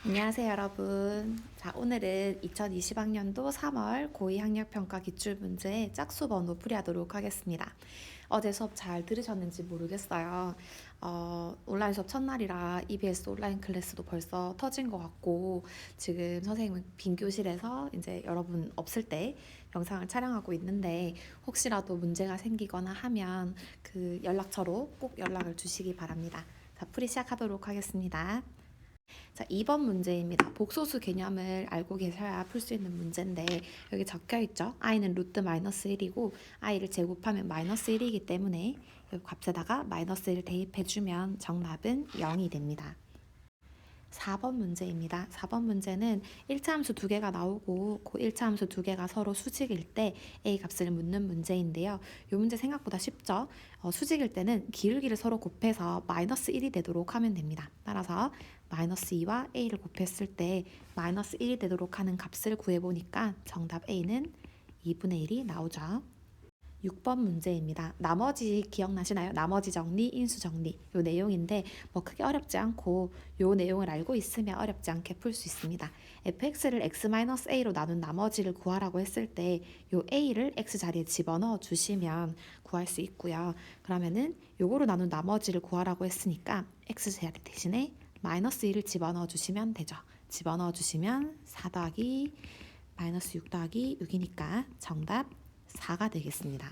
안녕하세요, 여러분. 자, 오늘은 2020학년도 3월 고2 학력평가 기출문제 짝수 번호 풀이하도록 하겠습니다. 어제 수업 잘 들으셨는지 모르겠어요. 온라인 수업 첫날이라 EBS 온라인 클래스도 벌써 터진 것 같고, 지금 선생님은 빈 교실에서 이제 여러분 없을 때 영상을 촬영하고 있는데, 혹시라도 문제가 생기거나 하면 그 연락처로 꼭 연락을 주시기 바랍니다. 자, 풀이 시작하도록 하겠습니다. 자, 2번 문제입니다. 복소수 개념을 알고 계셔야 풀 수 있는 문제인데 여기 적혀 있죠. i는 루트 마이너스 1이고 i를 제곱하면 마이너스 1이기 때문에 이 값에다가 마이너스 1 대입해주면 정답은 0이 됩니다. 4번 문제입니다. 4번 문제는 1차 함수 두 개가 나오고 그 1차 함수 두 개가 서로 수직일 때 a 값을 묻는 문제인데요. 이 문제 생각보다 쉽죠. 수직일 때는 기울기를 서로 곱해서 마이너스 1이 되도록 하면 됩니다. 따라서 마이너스 2와 a를 곱했을 때 마이너스 1이 되도록 하는 값을 구해보니까 정답 a는 2분의 1이 나오죠. 6번 문제입니다. 나머지 기억나시나요? 나머지 정리, 인수 정리 요 내용인데 뭐 크게 어렵지 않고 요 내용을 알고 있으면 어렵지 않게 풀 수 있습니다. fx를 x-a로 나눈 나머지를 구하라고 했을 때 요 a를 x 자리에 집어넣어 주시면 구할 수 있고요. 그러면은 요거로 나눈 나머지를 구하라고 했으니까 x 자리 대신에 마이너스 1을 집어넣어 주시면 되죠. 집어넣어 주시면 4 더하기 마이너스 6 더하기 6이니까 정답 4가 되겠습니다.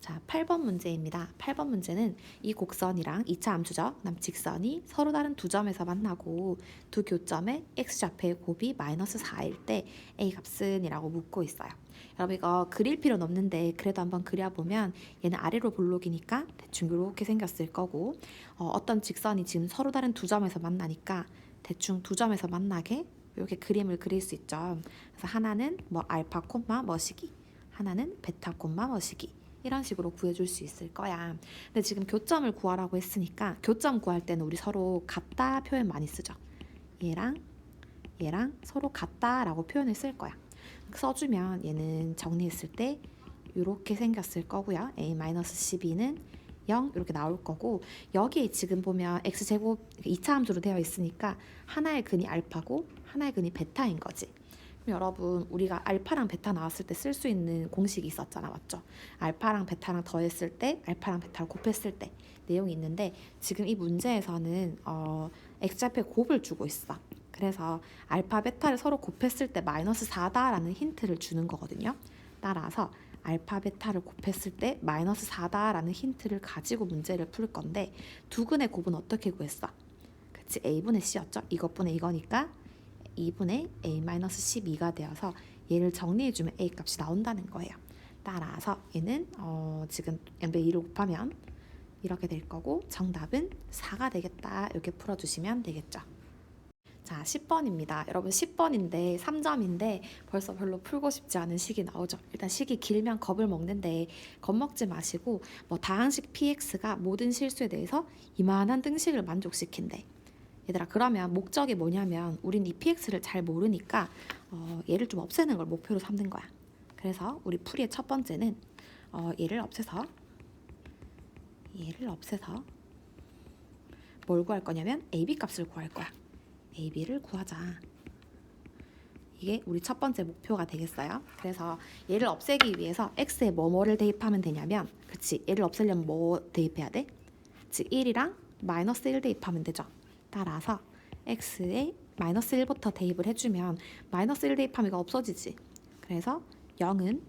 자, 8번 문제입니다. 8번 문제는 이 곡선이랑 2차 함수죠. 그다음 직선이 서로 다른 두 점에서 만나고 두 교점의 x좌표의 곱이 마이너스 4일 때 a 값은 이라고 묻고 있어요. 여러분 이거 그릴 필요는 없는데 그래도 한번 그려보면 얘는 아래로 볼록이니까 대충 이렇게 생겼을 거고 어떤 직선이 지금 서로 다른 두 점에서 만나니까 대충 두 점에서 만나게 이렇게 그림을 그릴 수 있죠. 그래서 하나는 뭐 알파 콤마 뭐시기 하나는 베타 콤마 뭐시기 이런 식으로 구해줄 수 있을 거야. 근데 지금 교점을 구하라고 했으니까 교점 구할 때는 우리 서로 같다 표현 많이 쓰죠. 얘랑 얘랑 서로 같다라고 표현을 쓸 거야. 써주면 얘는 정리했을 때 이렇게 생겼을 거고요. a-12는 0 이렇게 나올 거고 여기에 지금 보면 x제곱 2차 함수로 되어 있으니까 하나의 근이 알파고 하나의 근이 베타인 거지. 여러분 우리가 알파랑 베타 나왔을 때 쓸 수 있는 공식이 있었잖아, 맞죠? 알파랑 베타랑 더했을 때 알파랑 베타를 곱했을 때 내용이 있는데 지금 이 문제에서는 x좌표에 곱을 주고 있어. 그래서 알파 베타를 서로 곱했을 때 마이너스 4다라는 힌트를 주는 거거든요. 따라서 알파 베타를 곱했을 때 마이너스 4다라는 힌트를 가지고 문제를 풀 건데 두 근의 곱은 어떻게 구했어? 그치, a분의 c였죠? 이것분의 이거니까 2분의 a-12가 되어서 얘를 정리해주면 a 값이 나온다는 거예요. 따라서 얘는 지금 n분의 2를 곱하면 이렇게 될 거고 정답은 4가 되겠다. 이렇게 풀어주시면 되겠죠. 자, 10번입니다. 여러분 10번인데 3점인데 벌써 별로 풀고 싶지 않은 식이 나오죠. 일단 식이 길면 겁을 먹는데 겁먹지 마시고 뭐 다항식 px가 모든 실수에 대해서 이만한 등식을 만족시킨대. 얘들아 그러면 목적이 뭐냐면 우린 이 px를 잘 모르니까 얘를 좀 없애는 걸 목표로 삼는 거야. 그래서 우리 풀이의 첫 번째는 얘를 없애서 뭘 구할 거냐면 ab 값을 구할 거야. ab를 구하자. 이게 우리 첫 번째 목표가 되겠어요. 그래서 얘를 없애기 위해서 x에 뭐를 대입하면 되냐면 그치, 얘를 없애려면 뭐 대입해야 돼? 즉 1이랑 마이너스 1 대입하면 되죠. 따라서 x에 마이너스 1부터 대입을 해주면 마이너스 1 대입하면 이거 없어지지. 그래서 0은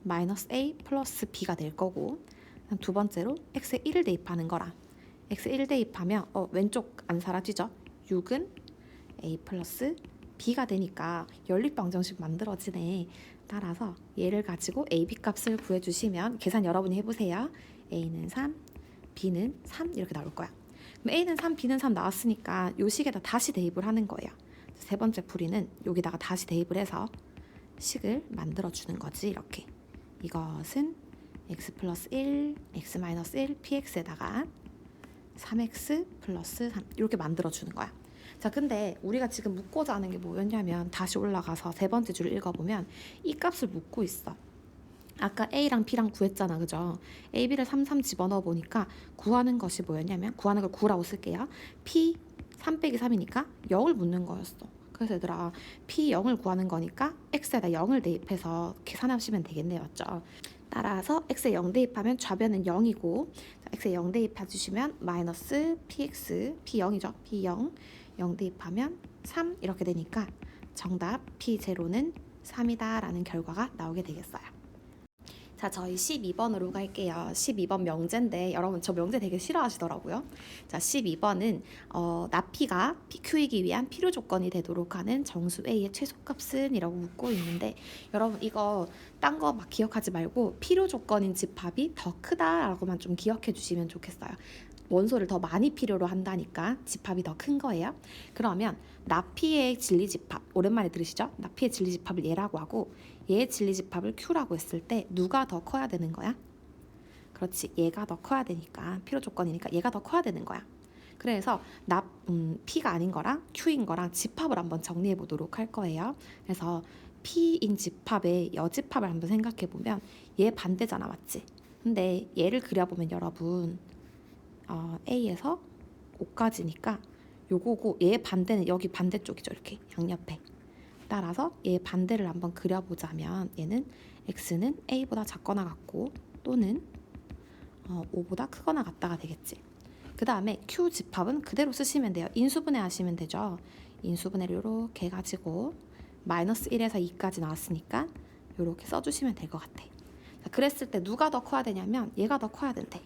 마이너스 a 플러스 b가 될 거고 두 번째로 x에 1을 대입하는 거라 x에 1 대입하면 왼쪽 안 사라지죠. 6은 a 플러스 b가 되니까 연립방정식 만들어지네. 따라서 얘를 가지고 ab 값을 구해주시면 계산 여러분이 해보세요. a는 3, b는 3 이렇게 나올 거야. 그럼 a는 3, b는 3 나왔으니까 요 식에다 다시 대입을 하는 거예요. 세 번째 풀이는 여기다가 다시 대입을 해서 식을 만들어주는 거지. 이렇게 이것은 x 플러스 1, x 마이너스 1, px에다가 3x 플러스 3 이렇게 만들어주는 거야. 자, 근데 우리가 지금 묻고자 하는 게 뭐였냐면 다시 올라가서 세 번째 줄을 읽어보면 이 값을 묻고 있어. 아까 A랑 B랑 구했잖아, 그죠? A, B를 3, 3 집어넣어 보니까 구하는 것이 뭐였냐면 구하는 걸 구라고 쓸게요. P 3 빼기 3이니까 0을 묻는 거였어. 그래서 얘들아 P 0을 구하는 거니까 X에다 0을 대입해서 계산하시면 되겠네요. 맞죠? 따라서 X에 0 대입하면 좌변은 0이고 X에 0 대입해 주시면 마이너스 PX P0이죠. P0 0 대입하면 3 이렇게 되니까 정답 P0는 3이다 라는 결과가 나오게 되겠어요. 자, 저희 12번으로 갈게요. 12번 명제인데 여러분 저 명제 되게 싫어하시더라고요. 자, 12번은 나피가 PQ이기 위한 필요 조건이 되도록 하는 정수 A의 최소값은 이라고 묻고 있는데 여러분 이거 딴 거 막 기억하지 말고 필요 조건인 집합이 더 크다라고만 좀 기억해 주시면 좋겠어요. 원소를 더 많이 필요로 한다니까 집합이 더 큰 거예요. 그러면 나피의 진리집합 오랜만에 들으시죠? 나피의 진리집합을 얘라고 하고 얘의 진리집합을 Q라고 했을 때 누가 더 커야 되는 거야? 그렇지, 얘가 더 커야 되니까 필요 조건이니까 얘가 더 커야 되는 거야. 그래서 P가 아닌 거랑 Q인 거랑 집합을 한번 정리해 보도록 할 거예요. 그래서 P인 집합의 여집합을 한번 생각해 보면 얘 반대잖아, 맞지? 근데 얘를 그려보면 여러분 A에서 5까지니까 요거고 얘 반대는 여기 반대쪽이죠. 이렇게 양옆에. 따라서 얘 반대를 한번 그려보자면 얘는 X는 A보다 작거나 같고 또는 5보다 크거나 같다가 되겠지. 그 다음에 Q 집합은 그대로 쓰시면 돼요. 인수분해 하시면 되죠. 인수분해를 이렇게 해가지고 마이너스 1에서 2까지 나왔으니까 이렇게 써주시면 될 것 같아. 자, 그랬을 때 누가 더 커야 되냐면 얘가 더 커야 된대.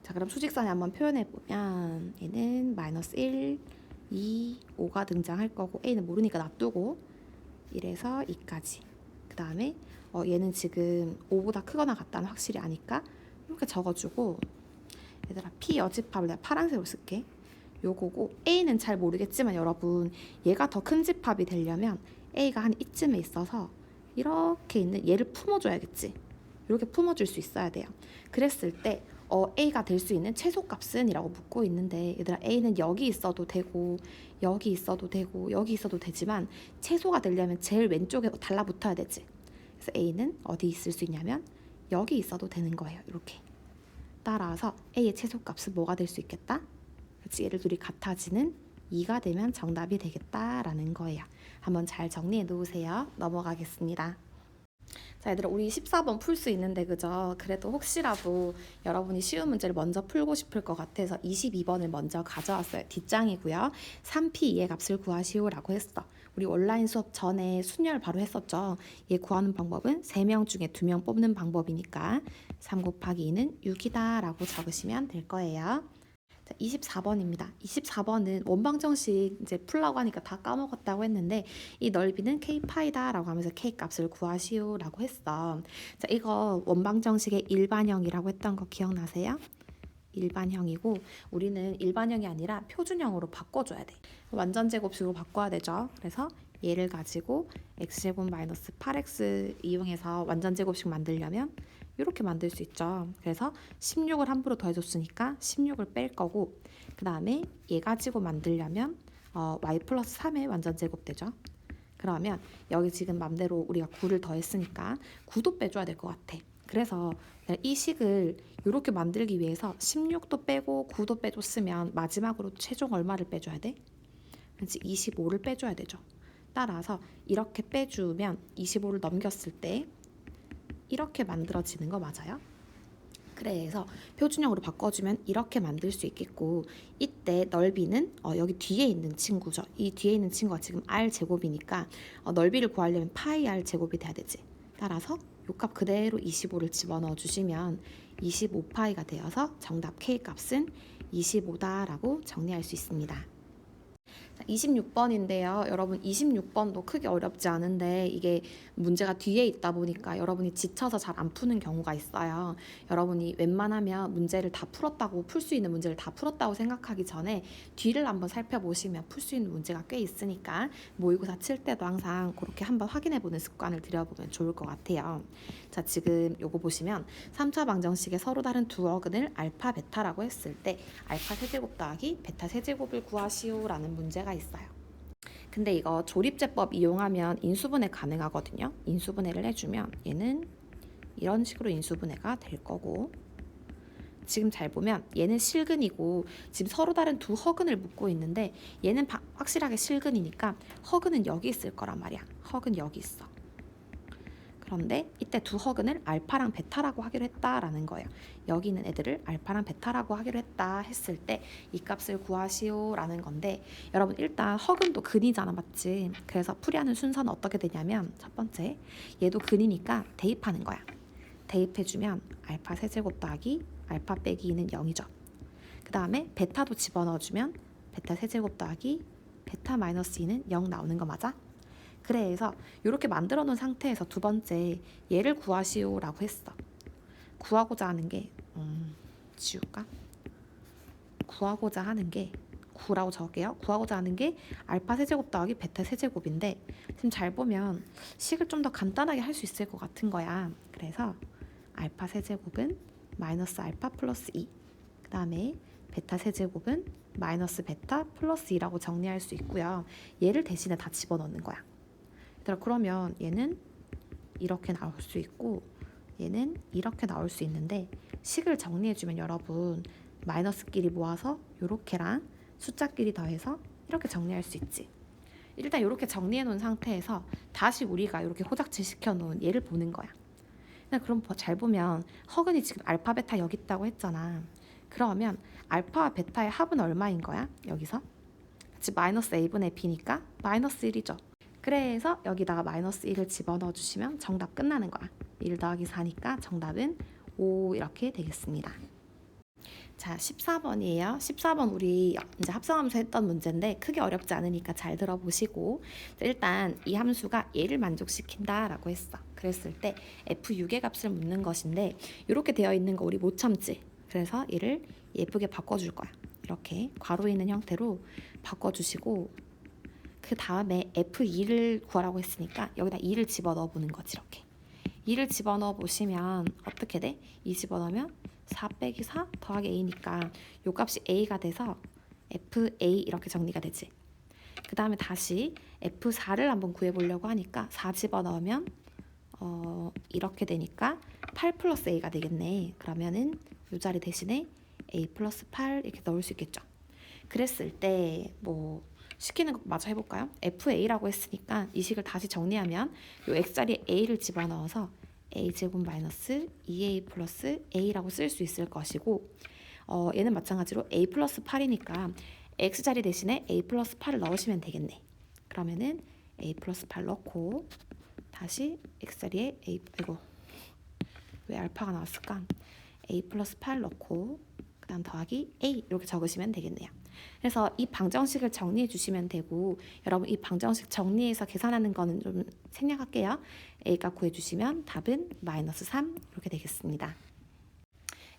자, 그럼 수직선에 한번 표현해보면 얘는 마이너스 1, 2, 5가 등장할 거고 A는 모르니까 놔두고 1에서 2까지. 그 다음에 얘는 지금 5보다 크거나 같다는 확실히 아니까 이렇게 적어주고 얘들아 P 여집합을 내가 파란색으로 쓸게. 요거고 A는 잘 모르겠지만 여러분 얘가 더 큰 집합이 되려면 A가 한 이쯤에 있어서 이렇게 있는 얘를 품어줘야겠지. 이렇게 품어줄 수 있어야 돼요. 그랬을 때 A가 될 수 있는 최소값은 이라고 묻고 있는데 얘들아 A는 여기 있어도 되고 여기 있어도 되고 여기 있어도 되지만 최소가 되려면 제일 왼쪽에 달라붙어야 되지. 그래서 A는 어디 있을 수 있냐면 여기 있어도 되는 거예요. 이렇게. 따라서 A의 최소값은 뭐가 될 수 있겠다? 그렇지, 얘를 둘이 같아지는 2가 되면 정답이 되겠다라는 거예요. 한번 잘 정리해 놓으세요. 넘어가겠습니다. 자, 얘들아 우리 14번 풀 수 있는데 그죠? 그래도 혹시라도 여러분이 쉬운 문제를 먼저 풀고 싶을 것 같아서 22번을 먼저 가져왔어요. 뒷장이고요. 3P의 값을 구하시오라고 했어. 우리 온라인 수업 전에 순열 바로 했었죠. 얘 구하는 방법은 3명 중에 2명 뽑는 방법이니까 3 곱하기 2는 6이다 라고 적으시면 될 거예요. 자, 24번입니다. 24번은 원방정식 이제 풀라고 하니까 다 까먹었다고 했는데 이 넓이는 K파이다 라고 하면서 K 값을 구하시오 라고 했어. 자, 이거 원방정식의 일반형이라고 했던 거 기억나세요? 일반형이고 우리는 일반형이 아니라 표준형으로 바꿔줘야 돼. 완전제곱식으로 바꿔야 되죠. 그래서 얘를 가지고 x제곱 마이너스 8x 이용해서 완전제곱식 만들려면 이렇게 만들 수 있죠. 그래서 16을 함부로 더해줬으니까 16을 뺄 거고 그 다음에 얘 가지고 만들려면 y 플러스 3의 완전제곱 되죠. 그러면 여기 지금 맘대로 우리가 9를 더했으니까 9도 빼줘야 될 것 같아. 그래서 이 식을 이렇게 만들기 위해서 16도 빼고 9도 빼줬으면 마지막으로 최종 얼마를 빼줘야 돼? 그렇지, 25를 빼줘야 되죠. 따라서 이렇게 빼주면 25를 넘겼을 때 이렇게 만들어지는 거 맞아요? 그래서 표준형으로 바꿔주면 이렇게 만들 수 있겠고 이때 넓이는 여기 뒤에 있는 친구죠. 이 뒤에 있는 친구가 지금 r제곱이니까 넓이를 구하려면 파이 r제곱이 돼야 되지. 따라서 요 값 그대로 25를 집어넣어 주시면 25파이가 되어서 정답 K값은 25다라고 정리할 수 있습니다. 26번인데요. 여러분 26번도 크게 어렵지 않은데 이게 문제가 뒤에 있다 보니까 여러분이 지쳐서 잘 안 푸는 경우가 있어요. 여러분이 웬만하면 문제를 다 풀었다고 풀 수 있는 문제를 다 풀었다고 생각하기 전에 뒤를 한번 살펴보시면 풀 수 있는 문제가 꽤 있으니까 모의고사 칠 때도 항상 그렇게 한번 확인해보는 습관을 들여보면 좋을 것 같아요. 자, 지금 요거 보시면 3차 방정식의 서로 다른 두 어근을 알파, 베타라고 했을 때 알파 세제곱 더하기 베타 세제곱을 구하시오라는 문제가 있어요. 근데 이거 조립제법 이용하면 인수분해 가능하거든요. 인수분해를 해주면 얘는 이런 식으로 인수분해가 될 거고 지금 잘 보면 얘는 실근이고 지금 서로 다른 두 허근을 묶고 있는데 얘는 확실하게 실근이니까 허근은 여기 있을 거란 말이야. 허근 여기 있어. 그런데 이때 두 허근을 알파랑 베타라고 하기로 했다라는 거예요. 여기 있는 애들을 알파랑 베타라고 하기로 했다 했을 때 이 값을 구하시오라는 건데, 여러분 일단 허근도 근이잖아, 맞지? 그래서 풀이하는 순서는 어떻게 되냐면, 첫 번째 얘도 근이니까 대입하는 거야. 대입해주면 알파 세제곱 더하기 알파 빼기 2는 0이죠. 그 다음에 베타도 집어넣어주면 베타 세제곱 더하기 베타 마이너스 2는 0 나오는 거 맞아? 그래서 이렇게 만들어 놓은 상태에서 두 번째 얘를 구하시오라고 했어. 구하고자 하는 게 지울까? 구하고자 하는 게 9라고 적을게요. 구하고자 하는 게 알파 세제곱 더하기 베타 세제곱인데, 지금 잘 보면 식을 좀 더 간단하게 할 수 있을 것 같은 거야. 그래서 알파 세제곱은 마이너스 알파 플러스 2, 그 다음에 베타 세제곱은 마이너스 베타 플러스 2라고 정리할 수 있고요. 얘를 대신에 다 집어넣는 거야. 얘들아, 그러면 얘는 이렇게 나올 수 있고 얘는 이렇게 나올 수 있는데, 식을 정리해주면 여러분 마이너스끼리 모아서 요렇게랑 숫자끼리 더해서 이렇게 정리할 수 있지. 일단 이렇게 정리해 놓은 상태에서 다시 우리가 이렇게 호작질 시켜 놓은 얘를 보는 거야. 그럼 잘 보면 허근이 지금 알파 베타 여기 있다고 했잖아. 그러면 알파와 베타의 합은 얼마인 거야? 여기서 즉 마이너스 a분의 b니까 마이너스 1이죠. 그래서 여기다가 마이너스 1을 집어넣어 주시면 정답 끝나는 거야. 1 더하기 4니까 정답은 5 이렇게 되겠습니다. 자, 14번이에요. 14번 우리 이제 합성함수 했던 문제인데 크게 어렵지 않으니까 잘 들어보시고, 일단 이 함수가 얘를 만족시킨다라고 했어. 그랬을 때 f6의 값을 묻는 것인데, 이렇게 되어 있는 거 우리 못 참지. 그래서 얘를 예쁘게 바꿔줄 거야. 이렇게 괄호 있는 형태로 바꿔주시고, 그 다음에 f2를 구하라고 했으니까 여기다 2를 집어넣어 보는 거지. 이렇게 2를 집어넣어 보시면 어떻게 돼? 2 집어넣으면 4 빼기 4 더하기 a니까 요 값이 a가 돼서 fa 이렇게 정리가 되지. 그 다음에 다시 f4를 한번 구해보려고 하니까 4 집어넣으면 이렇게 되니까 8 플러스 a가 되겠네. 그러면은 요 자리 대신에 a 플러스 8 이렇게 넣을 수 있겠죠. 그랬을 때 뭐 시키는 거 마저 해볼까요? fa라고 했으니까 이 식을 다시 정리하면 요 x자리에 a를 집어넣어서 a제곱 마이너스 2a 플러스 a라고 쓸 수 있을 것이고, 얘는 마찬가지로 a 플러스 8이니까 x자리 대신에 a 플러스 8을 넣으시면 되겠네. 그러면은 a 플러스 8 넣고 다시 x자리에 왜 알파가 나왔을까? a 플러스 8 넣고 그 다음 더하기 a 이렇게 적으시면 되겠네요. 그래서 이 방정식을 정리해 주시면 되고, 여러분 이 방정식 정리해서 계산하는 거는 좀 생략할게요. a가 구해주시면 답은 마이너스 3 이렇게 되겠습니다.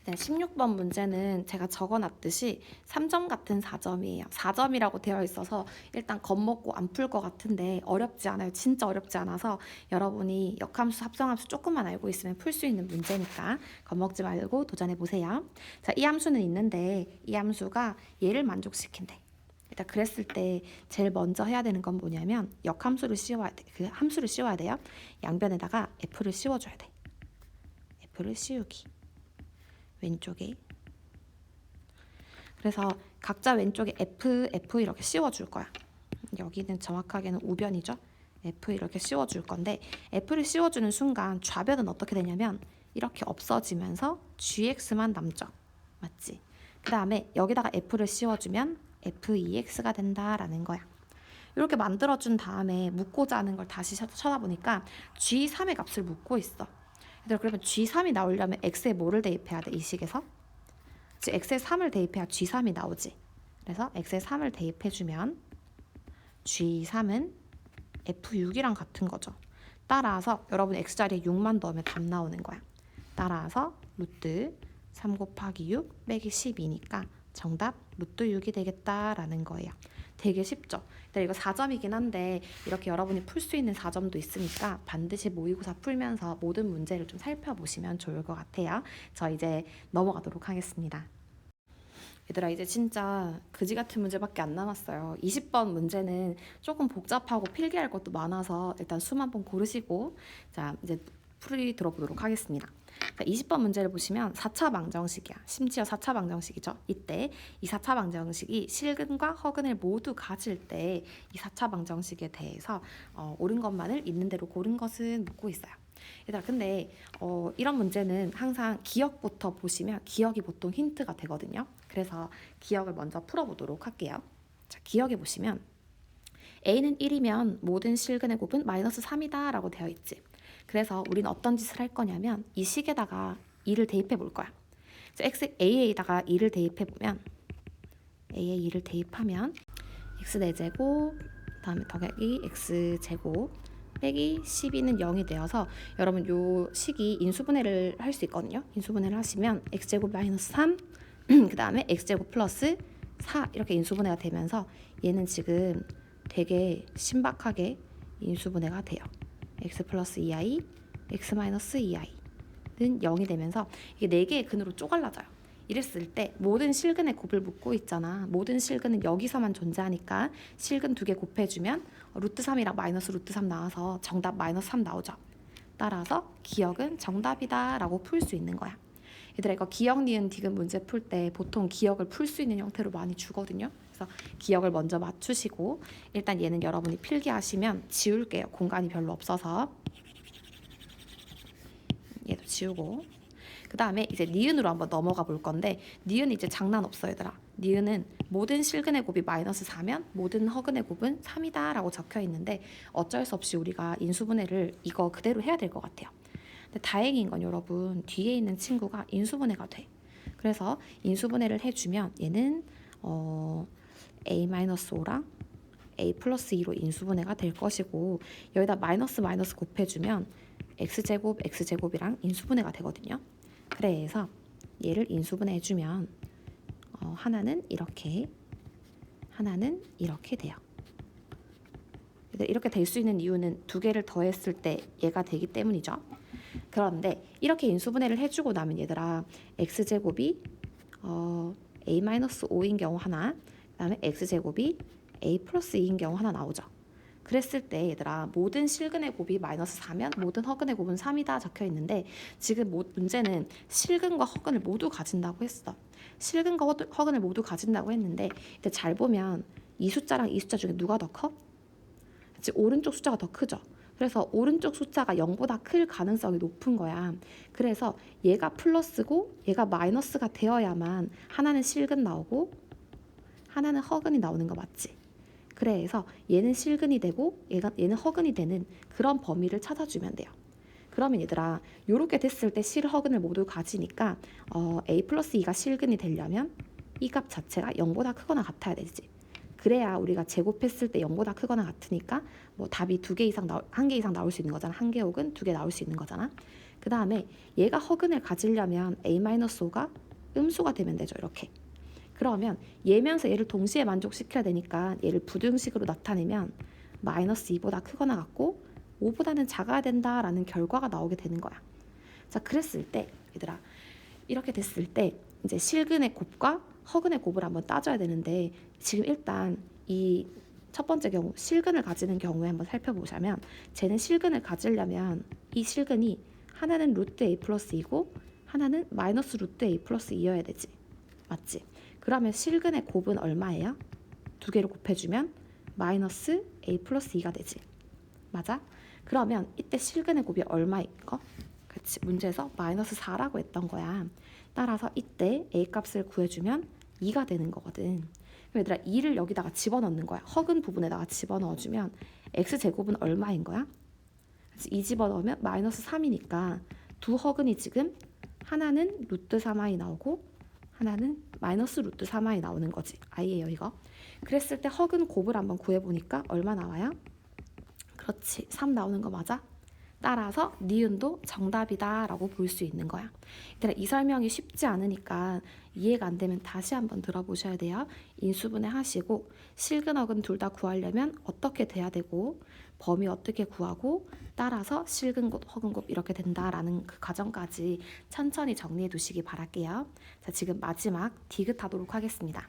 16번 문제는 제가 적어놨듯이 3점 같은 4점이에요. 4점이라고 되어 있어서 일단 겁먹고 안 풀 것 같은데 어렵지 않아요. 진짜 어렵지 않아서 여러분이 역함수, 합성함수 조금만 알고 있으면 풀 수 있는 문제니까 겁먹지 말고 도전해보세요. 자, 이 함수는 있는데 이 함수가 얘를 만족시킨대. 일단 그랬을 때 제일 먼저 해야 되는 건 뭐냐면 역함수를 씌워야 돼. 그 함수를 씌워야 돼요. 양변에다가 f를 씌워줘야 돼. f를 씌우기. 왼쪽에. 그래서 각자 왼쪽에 F 이렇게 씌워줄 거야. 여기는 정확하게는 우변이죠. F 이렇게 씌워줄 건데, F를 씌워주는 순간 좌변은 어떻게 되냐면 이렇게 없어지면서 GX만 남죠. 맞지? 그 다음에 여기다가 F를 씌워주면 F2X가 된다라는 거야. 이렇게 만들어준 다음에 묻고자 하는 걸 다시 쳐다보니까 G3의 값을 묻고 있어. 얘들아, 그러면 G3이 나오려면 X에 뭐를 대입해야 돼? 이 식에서? 즉 X에 3을 대입해야 G3이 나오지. 그래서 X에 3을 대입해주면 G3은 F6이랑 같은 거죠. 따라서 여러분 X자리에 6만 넣으면 답 나오는 거야. 따라서 루트 3 곱하기 6 빼기 12니까 정답 루트 6이 되겠다라는 거예요. 되게 쉽죠? 이거 4점이긴 한데 이렇게 여러분이 풀 수 있는 4점도 있으니까 반드시 모의고사 풀면서 모든 문제를 좀 살펴보시면 좋을 것 같아요. 저 이제 넘어가도록 하겠습니다. 얘들아, 이제 진짜 그지 같은 문제밖에 안 남았어요. 20번 문제는 조금 복잡하고 필기할 것도 많아서 일단 숨 한번 고르시고, 자, 이제 풀이 들어보도록 하겠습니다. 자, 20번 문제를 보시면 4차 방정식이야. 심지어 4차 방정식이죠. 이때 이 4차 방정식이 실근과 허근을 모두 가질 때 이 4차 방정식에 대해서 옳은 것만을 있는 대로 고른 것은 묻고 있어요. 얘들아, 근데 이런 문제는 항상 기억부터 보시면 기억이 보통 힌트가 되거든요. 그래서 기억을 먼저 풀어보도록 할게요. 자, 기억해 보시면 A는 1이면 모든 실근의 곱은 마이너스 3이다 라고 되어 있지. 그래서 우리는 어떤 짓을 할 거냐면 이 식에다가 2를 대입해 볼 거야. AA에다가 2를 대입해 보면 A에 2를 대입하면 x 4제곱 다음에 더하기 x 제곱 빼기 12는 0이 되어서 여러분 요 식이 인수분해를 할 수 있거든요. 인수분해를 하시면 x제곱 마이너스 3 그 다음에 x제곱 플러스 4 이렇게 인수분해가 되면서 얘는 지금 되게 신박하게 인수분해가 돼요. x 플러스 2i, x 마이너스 2i는 0이 되면서 이게 4개의 근으로 쪼갈라져요. 이랬을 때 모든 실근의 곱을 묻고 있잖아. 모든 실근은 여기서만 존재하니까 실근 2개 곱해주면 루트 3이랑 마이너스 루트 3 나와서 정답 마이너스 3 나오죠. 따라서 기억은 정답이다 라고 풀 수 있는 거야. 얘들아, 이거 기억, 니은, 디귿 문제 풀 때 보통 기억을 풀 수 있는 형태로 많이 주거든요. 그래서 기억을 먼저 맞추시고 일단 얘는 여러분이 필기하시면 지울게요. 공간이 별로 없어서 얘도 지우고 그 다음에 이제 니은으로 한번 넘어가 볼 건데 니은이 이제 장난 없어 얘들아. 니은은 모든 실근의 곱이 마이너스 4면 모든 허근의 곱은 3이다 라고 적혀 있는데 어쩔 수 없이 우리가 인수분해를 이거 그대로 해야 될 것 같아요. 근데 다행인 건 여러분 뒤에 있는 친구가 인수분해가 돼. 그래서 인수분해를 해주면 얘는 A-5랑 A 플러스 2로 인수분해가 될 것이고 여기다 마이너스 마이너스 곱해주면 x제곱 x제곱이랑 인수분해가 되거든요. 그래서 얘를 인수분해 해주면 하나는 이렇게 하나는 이렇게 돼요. 이렇게 될 수 있는 이유는 2개를 더했을 때 얘가 되기 때문이죠. 그런데 이렇게 인수분해를 해주고 나면 얘들아 x제곱이 a-5인 경우 하나 그 다음에 x제곱이 a 플러스 2인 경우 하나 나오죠. 그랬을 때 얘들아 모든 실근의 곱이 마이너스 4면 모든 허근의 곱은 3이다 적혀 있는데 지금 문제는 실근과 허근을 모두 가진다고 했어. 실근과 허근을 모두 가진다고 했는데 이때 잘 보면 이 숫자랑 이 숫자 중에 누가 더 커? 오른쪽 숫자가 더 크죠. 그래서 오른쪽 숫자가 0보다 클 가능성이 높은 거야. 그래서 얘가 플러스고 얘가 마이너스가 되어야만 하나는 실근 나오고 하나는 허근이 나오는 거 맞지? 그래서 얘는 실근이 되고 얘는 허근이 되는 그런 범위를 찾아주면 돼요. 그러면 얘들아 요렇게 됐을 때 실허근을 모두 가지니까 a 플러스 2가 실근이 되려면 이 값 자체가 0보다 크거나 같아야 되지. 그래야 우리가 제곱했을 때 0보다 크거나 같으니까 뭐 답이 2개 이상 1개 이상 나올 수 있는 거잖아. 1개 혹은 2개 나올 수 있는 거잖아. 그 다음에 얘가 허근을 가지려면 a-5가 음수가 되면 되죠. 이렇게. 그러면 얘면서 얘를 동시에 만족시켜야 되니까 얘를 부등식으로 나타내면 마이너스 2보다 크거나 같고 5보다는 작아야 된다라는 결과가 나오게 되는 거야. 자, 그랬을 때 얘들아 이렇게 됐을 때 이제 실근의 곱과 허근의 곱을 한번 따져야 되는데 지금 일단 이 첫 번째 경우 실근을 가지는 경우에 한번 살펴보자면 쟤는 실근을 가지려면 이 실근이 하나는 루트 a 플러스 2고 하나는 마이너스 루트 a 플러스 2여야 되지. 맞지? 그러면 실근의 곱은 얼마예요? 2개를 곱해주면 마이너스 a 플러스 2가 되지. 맞아? 그러면 이때 실근의 곱이 얼마인 거? 그치, 문제에서 마이너스 4라고 했던 거야. 따라서 이때 a 값을 구해주면 2가 되는 거거든. 그럼 얘들아 2를 여기다가 집어넣는 거야. 허근 부분에다가 집어넣어주면 x제곱은 얼마인 거야? 그치, 2 집어넣으면 마이너스 3이니까 두 허근이 지금 하나는 루트 3i 나오고 하나는 마이너스 루트 3i 나오는 거지. i예요 이거. 그랬을 때 허근 곱을 한번 구해보니까 얼마 나와요? 그렇지, 3 나오는 거 맞아? 따라서 니은도 정답이다 라고 볼 수 있는 거야. 얘들아 이 설명이 쉽지 않으니까 이해가 안 되면 다시 한번 들어보셔야 돼요. 인수분해 하시고 실근허근 둘 다 구하려면 어떻게 돼야 되고 범위 어떻게 구하고 따라서 실근곱 허근곱 이렇게 된다라는 그 과정까지 천천히 정리해 두시기 바랄게요. 자, 지금 마지막 디귿 하도록 하겠습니다.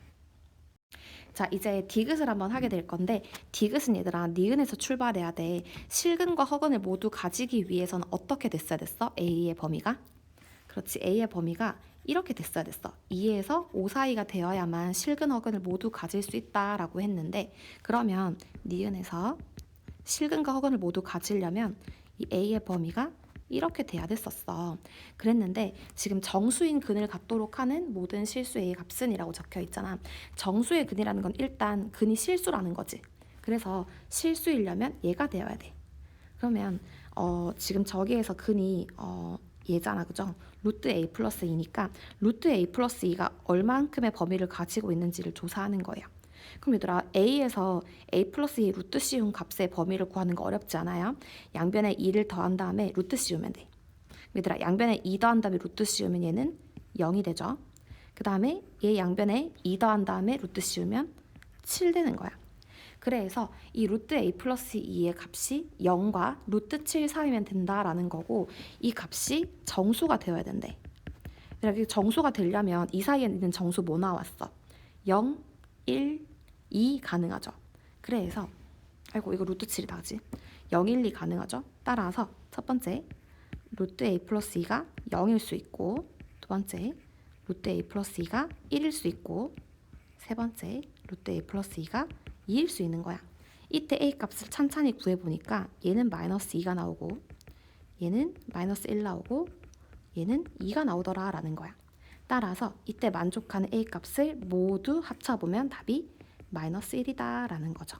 자, 이제 디귿을 한번 하게 될 건데 디귿은 얘들아 니은에서 출발해야 돼. 실근과 허근을 모두 가지기 위해서는 어떻게 됐어야 됐어? A의 범위가? 그렇지. A의 범위가 이렇게 됐어야 됐어. 2에서 5 사이가 되어야만 실근 허근을 모두 가질 수 있다라고 했는데, 그러면 니은에서 실근과 허근을 모두 가지려면 이 A의 범위가 이렇게 돼야 됐었어. 그랬는데 지금 정수인 근을 갖도록 하는 모든 실수 A의 값은 이라고 적혀 있잖아. 정수의 근이라는 건 일단 근이 실수라는 거지. 그래서 실수이려면 얘가 되어야 돼. 그러면 지금 저기에서 근이 얘잖아, 그죠? 루트 a 플러스 2니까 루트 a 플러스 2가 얼만큼의 범위를 가지고 있는지를 조사하는 거예요. 그럼 얘들아, a에서 a 플러스 2 루트 씌운 값의 범위를 구하는 거 어렵지 않아요? 양변에 2를 더한 다음에 루트 씌우면 돼. 얘들아, 양변에 2 더한 다음에 루트 씌우면 얘는 0이 되죠. 그 다음에 얘 양변에 2 더한 다음에 루트 씌우면 7 되는 거야. 그래서 이 루트 a 플러스 2의 값이 0과 루트 7 사이면 된다라는 거고, 이 값이 정수가 되어야 된대. 이렇게 정수가 되려면 이 사이에 있는 정수 뭐 나왔어? 0, 1, 2 가능하죠. 그래서 아이고 이거 루트 7이다, 그지? 0, 1, 2 가능하죠. 따라서 첫 번째 루트 a 플러스 2가 0일 수 있고, 두 번째 루트 a 플러스 2가 1일 수 있고, 세 번째 루트 a 플러스 2가 2일 수 있는 거야. 이때 a 값을 찬찬히 구해보니까 얘는 마이너스 2가 나오고, 얘는 마이너스 1 나오고, 얘는 2가 나오더라 라는 거야. 따라서 이때 만족하는 a 값을 모두 합쳐보면 답이 마이너스 1이다 라는 거죠.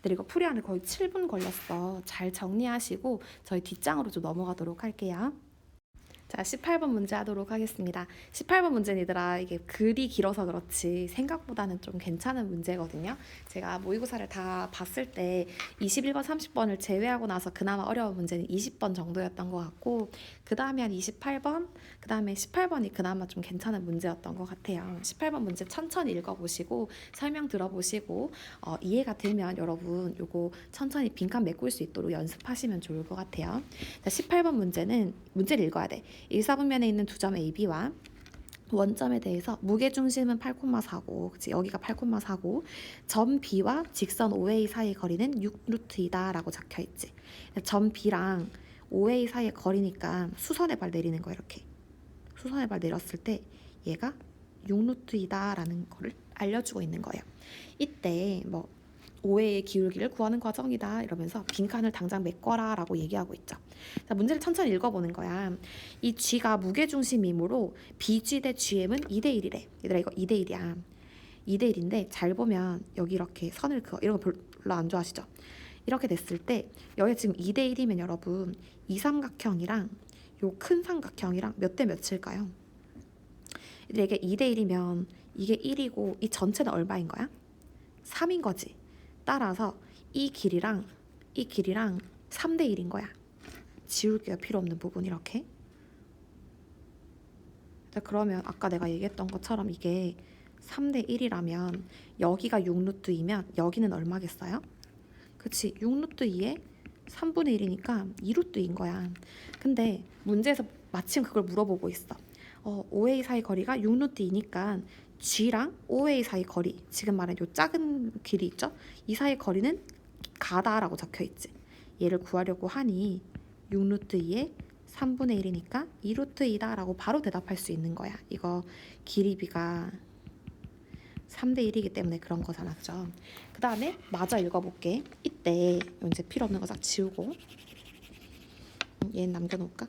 그리고 풀이하는 거의 7분 걸렸어. 잘 정리하시고 저희 뒷장으로 좀 넘어가도록 할게요. 자, 18번 문제 하도록 하겠습니다. 18번 문제는 얘들아, 이게 글이 길어서 그렇지 생각보다는 좀 괜찮은 문제거든요. 제가 모의고사를 다 봤을 때 21번, 30번을 제외하고 나서 그나마 어려운 문제는 20번 정도였던 것 같고, 그 다음에 한 28번, 그 다음에 18번이 그나마 좀 괜찮은 문제였던 것 같아요. 18번 문제 천천히 읽어보시고 설명 들어보시고 이해가 되면 여러분 요거 천천히 빈칸 메꿀 수 있도록 연습하시면 좋을 것 같아요. 자, 18번 문제는 문제를 읽어야 돼. 일사분면에 있는 두 점 AB와 원점에 대해서 무게중심은 8,4고, 그치? 여기가 8,4고, 점 B와 직선 OA 사이의 거리는 6루트이다 라고 적혀있지. 점 B랑 OA 사이의 거리니까 수선의 발 내리는 거야. 이렇게 수선의 발 내렸을 때 얘가 6루트이다 라는 거를 알려주고 있는 거예요. 이때 뭐 OA의 기울기를 구하는 과정이다 이러면서 빈칸을 당장 메꿔라 라고 얘기하고 있죠. 자, 문제를 천천히 읽어보는 거야. 이 G가 무게중심이므로 BG 대 GM은 2대1이래. 얘들아, 이거 2대1이야. 2대1인데 잘 보면 여기 이렇게 선을 그어, 이런 거 별로 안 좋아하시죠? 이렇게 됐을 때 여기 지금 2대1이면 여러분 이 삼각형이랑 요 큰 삼각형이랑 몇 대 몇일까요? 이게 2대1이면 이게 1이고 이 전체는 얼마인 거야? 3인 거지. 따라서 이 길이랑 3대1인 거야. 지울게요. 필요 없는 부분 이렇게. 자, 그러면 아까 내가 얘기했던 것처럼 이게 3대1이라면 여기가 6루트이면 여기는 얼마겠어요? 그치, 6루트2에 3분의 1이니까 2루트인 거야. 근데 문제에서 마침 그걸 물어보고 있어. OA 사이 거리가 6루트이니까 G랑 OA 사이 거리, 지금 말한 요 작은 길이 있죠? 이 사이 거리는 가다라고 적혀있지. 얘를 구하려고 하니 6루트2에 3분의 1이니까 2루트2다 라고 바로 대답할 수 있는 거야. 이거 길이비가 3대1이기 때문에 그런 거잖아, 그죠? 그 다음에 마저 읽어볼게. 이때 이제 필요 없는 거 싹 지우고 얘는 남겨놓을까?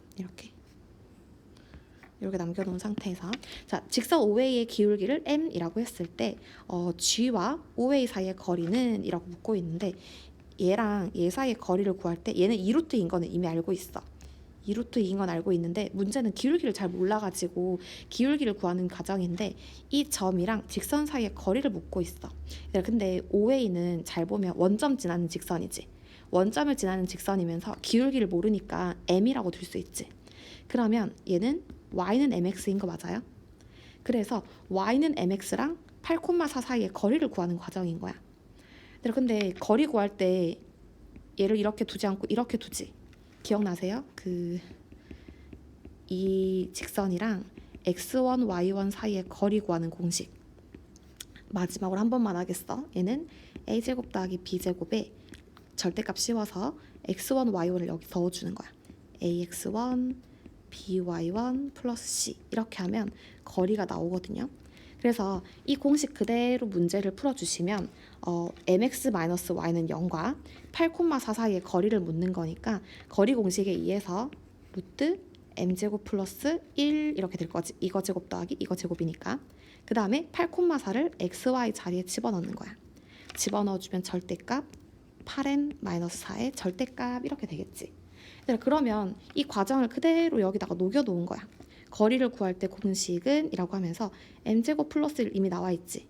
이렇게 남겨놓은 상태에서, 자, 직선 OA의 기울기를 m이라고 했을 때 G와 OA 사이의 거리는 이라고 묻고 있는데, 얘랑 얘 사이의 거리를 구할 때 얘는 2루트인 거는 이미 알고 있어. 2루트인 건 알고 있는데 문제는 기울기를 잘 몰라가지고 기울기를 구하는 과정인데, 이 점이랑 직선 사이의 거리를 묻고 있어. 근데 OA는 잘 보면 원점 지나는 직선이지. 원점을 지나는 직선이면서 기울기를 모르니까 m이라고 둘 수 있지. 그러면 얘는 y는 mx인 거 맞아요? 그래서 y는 mx랑 8,4 사이의 거리를 구하는 과정인 거야. 근데 거리 구할 때 얘를 이렇게 두지 않고 이렇게 두지. 기억나세요? 이 직선이랑 x1, y1 사이의 거리 구하는 공식. 마지막으로 한 번만 하겠어. 얘는 a제곱 더하기 b제곱에 절대값 씌워서 x1, y1을 여기 넣어주는 거야. ax1, by1 플러스 c 이렇게 하면 거리가 나오거든요. 그래서 이 공식 그대로 문제를 풀어주시면 mx-y는 0과 8,4 사이의 거리를 묻는 거니까 거리 공식에 의해서 루트 m제곱 플러스 1 이렇게 될 거지. 이거 제곱 더하기 이거 제곱이니까. 그 다음에 8,4를 xy 자리에 집어넣는 거야. 집어넣어주면 절대값 8m-4의 절대값 이렇게 되겠지. 그러면 이 과정을 그대로 여기다가 녹여놓은 거야. 거리를 구할 때 공식은 이라고 하면서 m제곱 플러스 1 이미 나와 있지.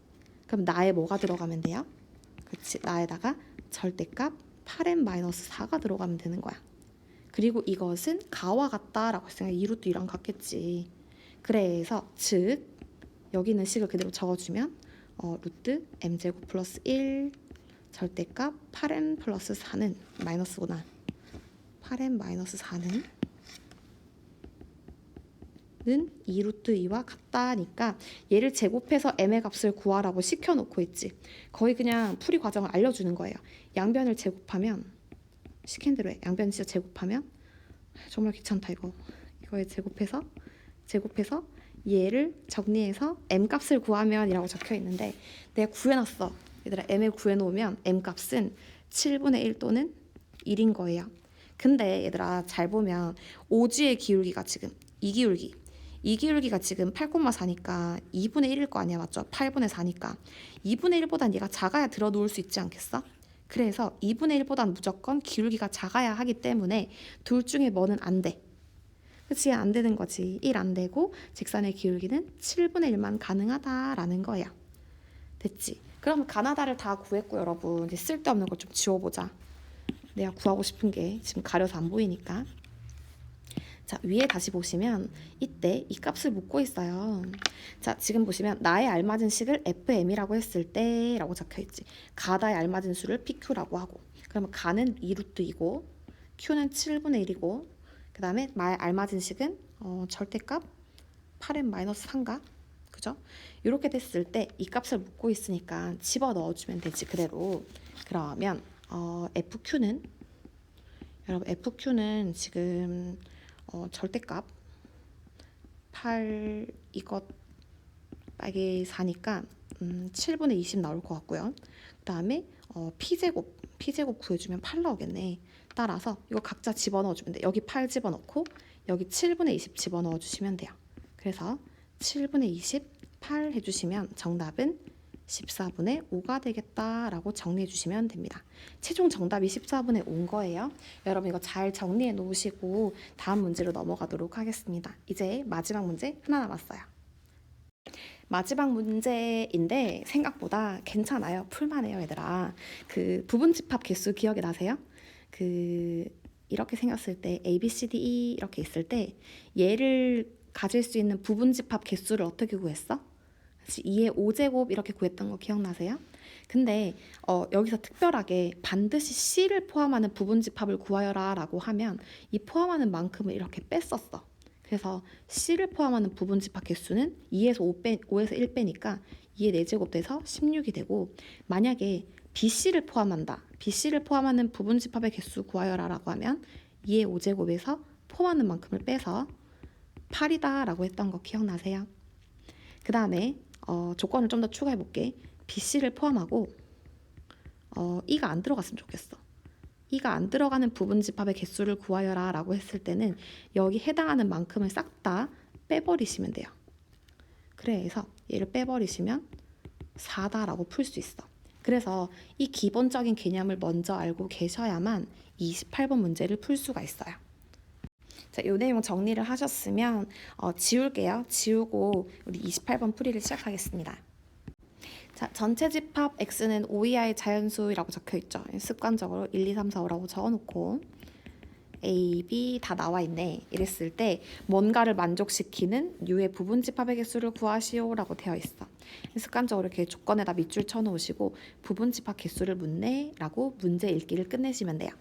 그럼 나에 뭐가 들어가면 돼요? 그렇지. 나에다가 절대값 8m-4가 들어가면 되는 거야. 그리고 이것은 가와 같다라고 했으니까 2루트 2랑 같겠지. 그래서 즉 여기 있는 식을 그대로 적어주면 루트 m제곱 플러스 1 절대값 8m 플러스 4는 마이너스구나. 8m-4는 2루트 2와 같다니까 얘를 제곱해서 m의 값을 구하라고 시켜놓고 있지. 거의 그냥 풀이 과정을 알려주는 거예요. 양변을 제곱하면 시킨 대로 해. 양변 진짜 제곱하면 정말 귀찮다 이거. 이거에 제곱해서 얘를 정리해서 m 값을 구하면 이라고 적혀 있는데 내가 구해놨어. 얘들아 m을 구해놓으면 m 값은 7분의 1 또는 1인 거예요. 근데 얘들아 잘 보면 오지의 기울기가 지금 이 기울기가 지금 8,4니까 2분의 1일 거 아니야. 맞죠? 8분의 4니까 2분의 1보단 얘가 작아야 들어 놓을 수 있지 않겠어? 그래서 2분의 1보단 무조건 기울기가 작아야 하기 때문에 둘 중에 뭐는 안 돼. 그치? 안 되는 거지. 1 안 되고 직선의 기울기는 7분의 1만 가능하다라는 거야. 됐지? 그럼 가나다를 다 구했고 여러분 이제 쓸데없는 걸 좀 지워보자. 내가 구하고 싶은 게 지금 가려서 안 보이니까. 자, 위에 다시 보시면 이때 이 값을 묻고 있어요. 자, 지금 보시면 나에 알맞은 식을 fm이라고 했을 때 라고 적혀있지. 가다에 알맞은 수를 pq라고 하고 그러면 가는 2루트이고 q는 7분의 1이고 그 다음에 나에 알맞은 식은 절대값 8m-3가 그죠? 이렇게 됐을 때 이 값을 묻고 있으니까 집어넣어주면 되지 그대로. 그러면 fq는 여러분 fq는 지금 절대값 8 이것 빼기 4니까 7분의 20 나올 것 같고요. 그 다음에 p제곱 구해주면 8 나오겠네. 따라서 이거 각자 집어넣어주면 돼. 여기 8 집어넣고 여기 7분의 20 집어넣어주시면 돼요. 그래서 7분의 28 해주시면 정답은 14분의 5가 되겠다라고 정리해 주시면 됩니다. 최종 정답이 14분의 5인 거예요. 여러분 이거 잘 정리해 놓으시고 다음 문제로 넘어가도록 하겠습니다. 이제 마지막 문제 하나 남았어요. 마지막 문제인데 생각보다 괜찮아요. 풀만해요 얘들아. 그 부분집합 개수 기억이 나세요? 이렇게 생겼을 때 A, B, C, D, E 이렇게 있을 때 얘를 가질 수 있는 부분집합 개수를 어떻게 구했어? 2의 5제곱 이렇게 구했던 거 기억나세요? 근데 여기서 특별하게 반드시 C를 포함하는 부분집합을 구하여라 라고 하면 이 포함하는 만큼을 이렇게 뺐었어. 그래서 C를 포함하는 부분집합 개수는 5에서 1 빼니까 2의 4제곱 돼서 16이 되고 만약에 BC를 포함한다. BC를 포함하는 부분집합의 개수 구하여라 라고 하면 2의 5제곱에서 포함하는 만큼을 빼서 8이다 라고 했던 거 기억나세요? 그 다음에 조건을 좀 더 추가해 볼게. BC를 포함하고 E가 안 들어갔으면 좋겠어. E가 안 들어가는 부분집합의 개수를 구하여라 라고 했을 때는 여기 해당하는 만큼을 싹 다 빼버리시면 돼요. 그래서 얘를 빼버리시면 4다라고 풀 수 있어. 그래서 이 기본적인 개념을 먼저 알고 계셔야만 28번 문제를 풀 수가 있어요. 자, 이 내용 정리를 하셨으면 지울게요. 지우고 우리 28번 풀이를 시작하겠습니다. 자, 전체 집합 x는 5 이하의 자연수라고 적혀있죠. 습관적으로 1, 2, 3, 4, 5라고 적어놓고 A, B 다 나와 있네. 이랬을 때 뭔가를 만족시키는 U의 부분 집합의 개수를 구하시오라고 되어 있어. 습관적으로 이렇게 조건에다 밑줄 쳐놓으시고 부분 집합 개수를 묻네 라고 문제 읽기를 끝내시면 돼요.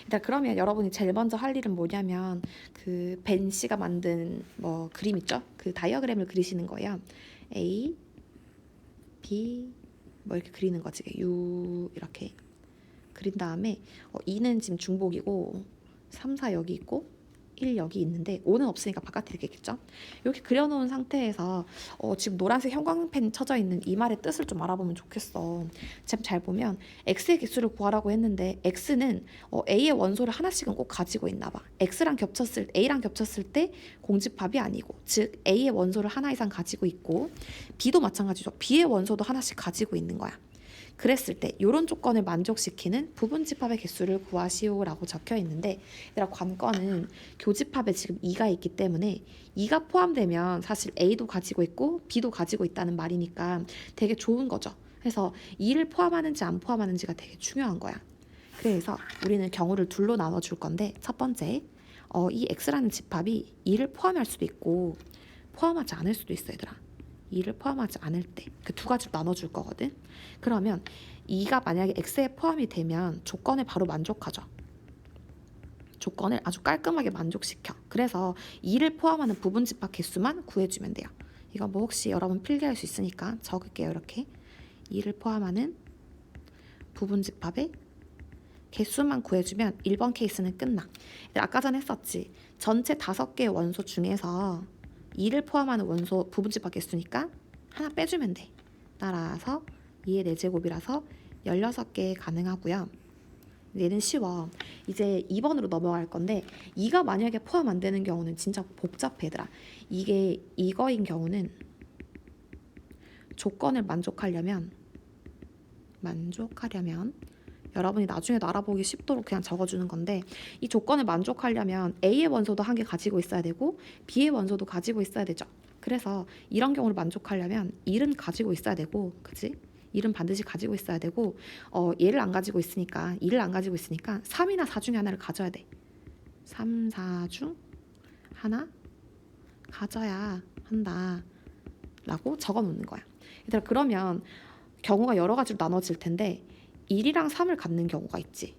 일단 그러면 여러분이 제일 먼저 할 일은 뭐냐면 그 벤 씨가 만든 그림 있죠? 그 다이어그램을 그리시는 거예요. A, B 이렇게 그리는 거지. U 이렇게 그린 다음에 2는 지금 중복이고 3, 4 여기 있고 1 여기 있는데 5는 없으니까 바깥에 되겠죠. 이렇게 그려놓은 상태에서 지금 노란색 형광펜 쳐져 있는 이 말의 뜻을 좀 알아보면 좋겠어. 지금 잘 보면 x의 개수를 구하라고 했는데 x는 a의 원소를 하나씩은 꼭 가지고 있나 봐. a랑 겹쳤을 때 공집합이 아니고, 즉 a의 원소를 하나 이상 가지고 있고, b도 마찬가지죠. b의 원소도 하나씩 가지고 있는 거야. 그랬을 때 이런 조건을 만족시키는 부분집합의 개수를 구하시오라고 적혀 있는데, 얘들아 관건은 교집합에 지금 2가 있기 때문에 2가 포함되면 사실 A도 가지고 있고 B도 가지고 있다는 말이니까 되게 좋은 거죠. 그래서 2를 포함하는지 안 포함하는지가 되게 중요한 거야. 그래서 우리는 경우를 둘로 나눠줄 건데, 첫 번째 이 X라는 집합이 2를 포함할 수도 있고 포함하지 않을 수도 있어 얘들아. 2를 포함하지 않을 때 그 두 가지로 나눠줄 거거든. 그러면 2가 만약에 x에 포함이 되면 조건을 바로 만족하죠. 조건을 아주 깔끔하게 만족시켜. 그래서 2를 포함하는 부분집합 개수만 구해주면 돼요. 이거 뭐 혹시 여러분 필기할 수 있으니까 적을게요. 이렇게 2를 포함하는 부분집합의 개수만 구해주면 1번 케이스는 끝나. 아까 전에 했었지. 전체 5개의 원소 중에서 2를 포함하는 원소 부분집합 개수니까 하나 빼주면 돼. 따라서 2의 4제곱이라서 16개 가능하고요. 얘는 쉬워. 이제 2번으로 넘어갈 건데, 2가 만약에 포함 안 되는 경우는 진짜 복잡해 얘들아. 이게 이거인 경우는 조건을 만족하려면 여러분이 나중에도 알아보기 쉽도록 그냥 적어주는 건데, 이 조건을 만족하려면 A의 원소도 한 개 가지고 있어야 되고 B의 원소도 가지고 있어야 되죠. 그래서 이런 경우를 만족하려면 1은 가지고 있어야 되고, 그치? 1은 반드시 가지고 있어야 되고, 얘를 안 가지고 있으니까 2를 안 가지고 있으니까 3이나 4 중에 하나를 가져야 돼. 3, 4 중 하나 가져야 한다 라고 적어 놓는 거야. 얘들아, 그러면 경우가 여러 가지로 나눠질 텐데 1이랑 3을 갖는 경우가 있지.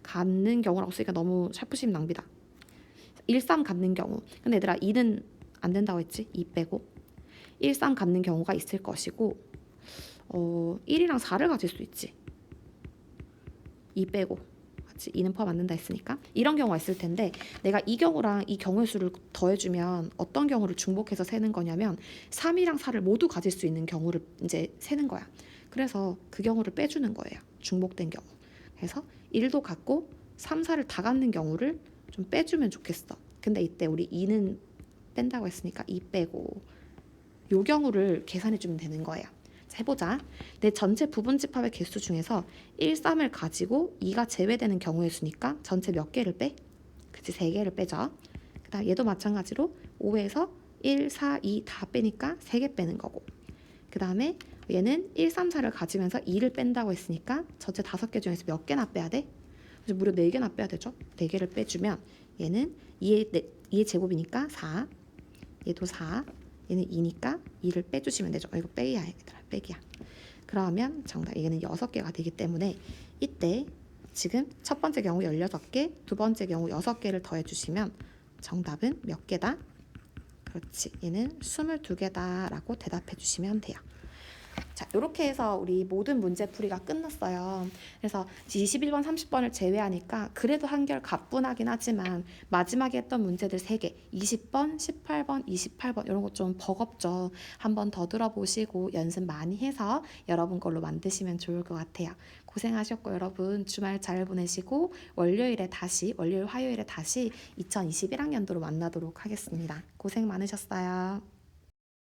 갖는 경우라고 쓰니까 너무 살푸심 낭비다. 1, 3 갖는 경우. 근데 얘들아 2는 안 된다고 했지? 2 빼고 1, 3 갖는 경우가 있을 것이고, 1이랑 4를 가질 수 있지. 2 빼고, 같이 2는 포함 안 된다 했으니까 이런 경우가 있을 텐데, 내가 이 경우랑 이 경우의 수를 더해주면 어떤 경우를 중복해서 세는 거냐면 3이랑 4를 모두 가질 수 있는 경우를 이제 세는 거야. 그래서 그 경우를 빼주는 거예요. 중복된 경우. 그래서 1도 갖고 3, 4를 다 갖는 경우를 좀 빼주면 좋겠어. 근데 이때 우리 2는 뺀다고 했으니까 2 빼고 요 경우를 계산해주면 되는 거예요. 자, 해보자. 내 전체 부분집합의 개수 중에서 1, 3을 가지고 2가 제외되는 경우의 수니까 전체 몇 개를 빼? 그치, 3개를 빼죠. 그 다음 얘도 마찬가지로 5에서 1, 4, 2 다 빼니까 3개 빼는 거고, 그 다음에 얘는 1, 3, 4를 가지면서 2를 뺀다고 했으니까 전체 5개 중에서 몇 개나 빼야 돼? 무려 4개나 빼야 되죠. 4개를 빼주면 얘는 2의 제곱이니까 4, 얘도 4, 얘는 2니까 2를 빼주시면 되죠. 이거 빼기야 얘들아, 빼기야. 그러면 정답, 얘는 6개가 되기 때문에 이때 지금 첫 번째 경우 16개, 두 번째 경우 6개를 더해주시면 정답은 몇 개다? 그렇지, 얘는 22개다 라고 대답해 주시면 돼요. 자, 이렇게 해서 우리 모든 문제풀이가 끝났어요. 그래서 21번, 30번을 제외하니까 그래도 한결 가뿐하긴 하지만 마지막에 했던 문제들 3개, 20번, 18번, 28번 이런 거 좀 버겁죠. 한번 더 들어보시고 연습 많이 해서 여러분 걸로 만드시면 좋을 것 같아요. 고생하셨고 여러분 주말 잘 보내시고 월요일, 화요일에 다시 2021학년도로 만나도록 하겠습니다. 고생 많으셨어요.